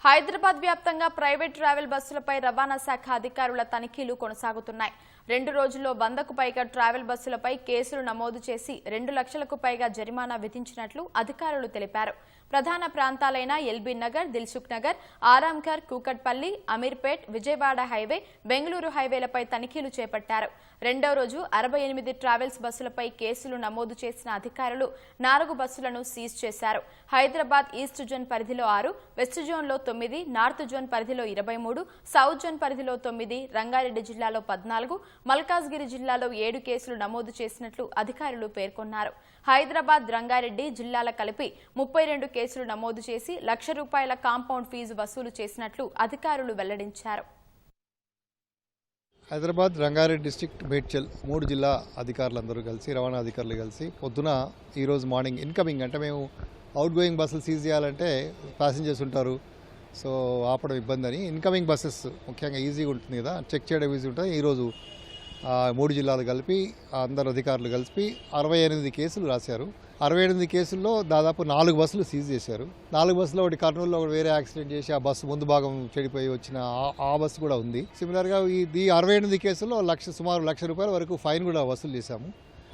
హైదరాబాద్ వ్యాప్తంగా private travel బస్సులపై రవాణా శాఖ అధికారుల తనిఖీలు కొనసాగుతున్నాయి. 2 రోజుల్లో 100కు పైగా ట్రావెల్ బస్సులపై కేసులు నమోదు చేసి 2 లక్షలకు పైగా జరిమానా విధించినట్లు అధికారులు తెలిపారు. ప్రధాన ప్రాంతాలైన ఎల్బీ నగర్, దిల్సుఖ్ నగర్, ఆరాంఘర్, కూకట్పల్లి, అమీర్పేట్, విజయవాడ హైవే, బెంగళూరు హైవేలపై తనిఖీలు చేపట్టారు. 2వ రోజు 68 ట్రావెల్స్ బస్సులపై కేసులు నమోదు చేసిన అధికారులు 4 బస్సులను సీజ్ చేశారు. హైదరాబాద్ ఈస్ట్ జోన్ పరిధిలో 6, వెస్ట్ జోన్లో 9, నార్త్ జోన్ పరిధిలో 23, సౌత్ జోన్ పరిధిలో 9, రంగారెడ్డి జిల్లాలో 14, మల్కాజ్గిరి జిల్లాలో 7 కేసులు నమోదు చేసినట్లు అధికారులు పేర్కొన్నారు. హైదరాబాద్, రంగారెడ్డి జిల్లాల కలిపి 32 కేసులు నమోదు చేసి ₹1,00,000 కాంపౌండ్ ఫీజు వసూలు చేసినట్లు అధికారులు వెల్లడించారు. హైదరాబాద్, రంగారెడ్డి డిస్ట్రిక్ట్, మేడ్చల్ 3 జిల్లా అధికారులందరూ కలిసి, రవాణా అధికారులు కలిసి పొద్దున ఈరోజు మార్నింగ్ ఇన్కమింగ్ అంటే మేము అవుట్ గోయింగ్ బస్సులు సీజ్ చేయాలంటే ప్యాసింజర్స్ ఉంటారు, సో ఆపడం ఇబ్బంది అని ఇన్కమింగ్ బస్సెస్ ముఖ్యంగా ఈజీగా ఉంటుంది కదా, చెక్ చేయడం ఈజీ ఉంటుంది. ఈరోజు 3 జిల్లాలు కలిపి అందరు అధికారులు కలిపి 68 కేసులు రాశారు. 68 కేసుల్లో దాదాపు 4 బస్సులు సీజ్ చేశారు. 4 బస్సులో ఒకటి కర్నూలులో ఒకటి వేరే యాక్సిడెంట్ చేసి ఆ బస్సు ముందు భాగం చెడిపోయి వచ్చిన ఆ బస్సు కూడా ఉంది. సిమిలర్గా ఈ 68 కేసుల్లో సుమారు ₹1,00,000 వరకు ఫైన్ కూడా వసూలు చేశాము.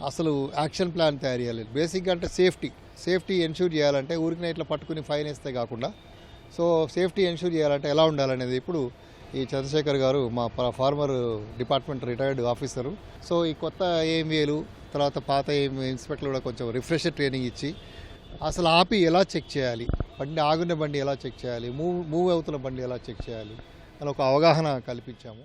అసలు యాక్షన్ ప్లాన్ తయారు చేయాలి. బేసిక్గా అంటే సేఫ్టీ ఎన్ష్యూర్ చేయాలంటే ఊరికి ఇట్లా పట్టుకుని ఫైన్ వేస్తే కాకుండా సో సేఫ్టీ ఎన్ష్యూర్ చేయాలంటే ఎలా ఉండాలనేది ఇప్పుడు ఈ చంద్రశేఖర్ గారు మా former department retired officer, so ఈ కొత్త ఏఎంఏలు తర్వాత పాత ఇన్స్పెక్టర్లు కూడా కొంచెం రిఫ్రెషర్ ట్రైనింగ్ ఇచ్చి అసలు ఆపి ఎలా చెక్ చేయాలి, ఆగున్న బండి ఎలా చెక్ చేయాలి, మూవ్ అవుతున్న బండి ఎలా చెక్ చేయాలి అని ఒక అవగాహన కల్పించాము.